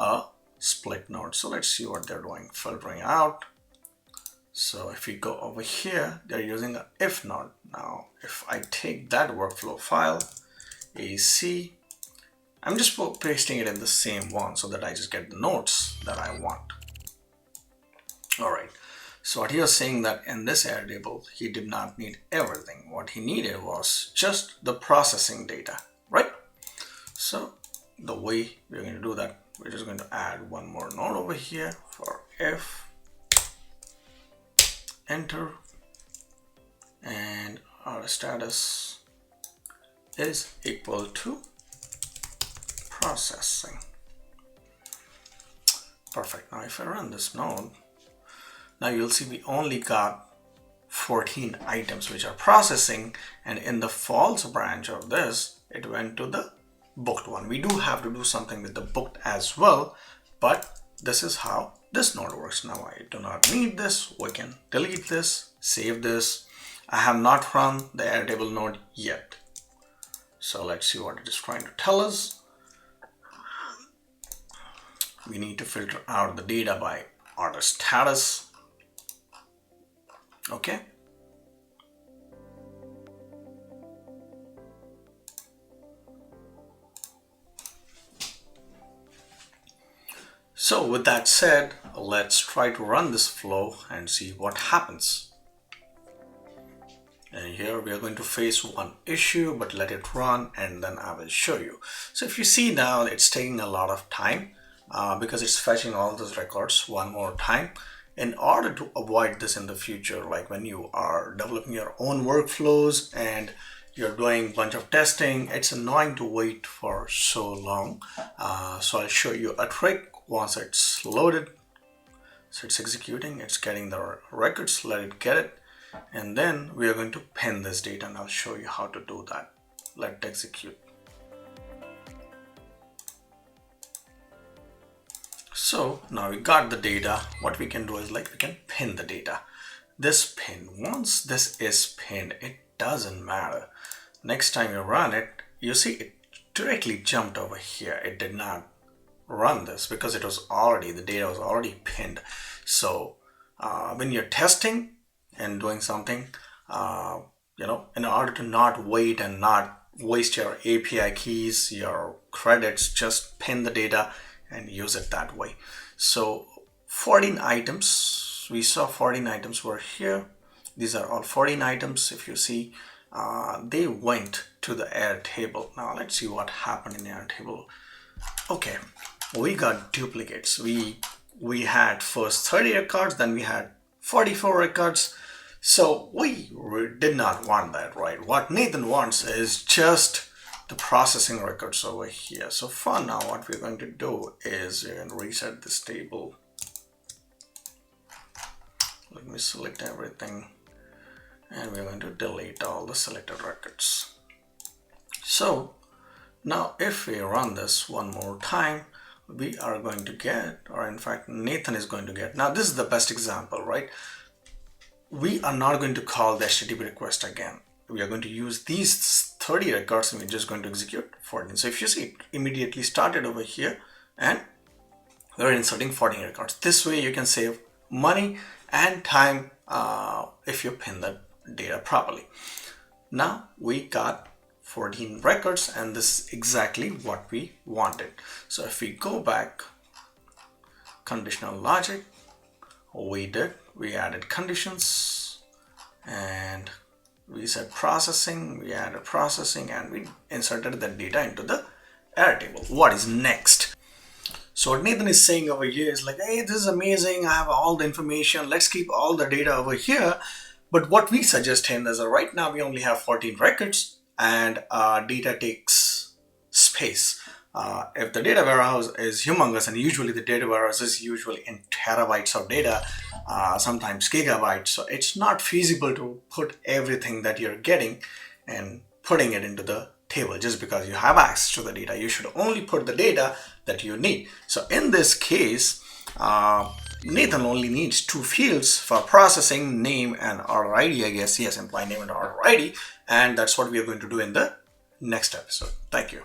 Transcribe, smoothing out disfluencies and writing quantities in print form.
a split node. So let's see what they're doing. Filtering out. So if we go over here, they're using an if node. Now, if I take that workflow file, AC, I'm just pasting it in the same one so that I just get the nodes that I want. All right. So what he was saying that in this Airtable, he did not need everything. What he needed was just the processing data, right? So the way we're going to do that, we're just going to add one more node over here for if, enter, and our status is equal to processing. Perfect. Now if I run this node, now you'll see we only got 14 items which are processing, and in the false branch of this, it went to the booked one. We do have to do something with the booked as well, but this is how this node works. Now I do not need this. We can delete this, save this. I have not run the Airtable node yet. So let's see what it is trying to tell us. We need to filter out the data by order status. Okay. So with that said, let's try to run this flow and see what happens. And here we are going to face one issue, but let it run and then I will show you. So if you see now, it's taking a lot of time because it's fetching all those records one more time. In order to avoid this in the future, like when you are developing your own workflows and you're doing a bunch of testing, it's annoying to wait for so long. So I'll show you a trick. Once it's loaded, so it's executing, it's getting the records, let it get it, and then we are going to pin this data, and I'll show you how to do that. Let it execute. So now we got the data. What we can do is like we can pin the data. This pin, once this is pinned, it doesn't matter. Next time you run it, you see it directly jumped over here. It did not run this because it was already, the data was already pinned. So when you're testing and doing something, you know, in order to not wait and not waste your API keys, your credits, just pin the data and use it that way. So 14 items, we saw 14 items were here. These are all 14 items. If you see, they went to the Airtable. Now let's see what happened in Airtable. Okay, we got duplicates. We had first 30 records, then we had 44 records. So we did not want that, right? What Nathan wants is just the processing records over here. So for now, what we're going to do is we're going to reset this table. Let me select everything, and we're going to delete all the selected records. So now if we run this one more time, we are going to get, or in fact Nathan is going to get, now this is the best example, right? We are not going to call the HTTP request again. We are going to use these 30 records and we're just going to execute 14. So if you see, it immediately started over here and we're inserting 14 records. This way you can save money and time if you pin the data properly. Now we got 14 records and this is exactly what we wanted. So if we go back, conditional logic, we added conditions and we said processing, we added processing, and we inserted the data into the Airtable. What is next? So what Nathan is saying over here is like, hey, this is amazing, I have all the information, let's keep all the data over here. But what we suggest him is that right now we only have 14 records and data takes space. If the data warehouse is humongous, and usually the data warehouse is usually in terabytes of data, sometimes gigabytes, so it's not feasible to put everything that you're getting and putting it into the table just because you have access to the data. You should only put the data that you need. So in this case, Nathan only needs two fields for processing, name and order ID, I guess. Yes, imply name and order ID. And that's what we are going to do in the next episode. Thank you.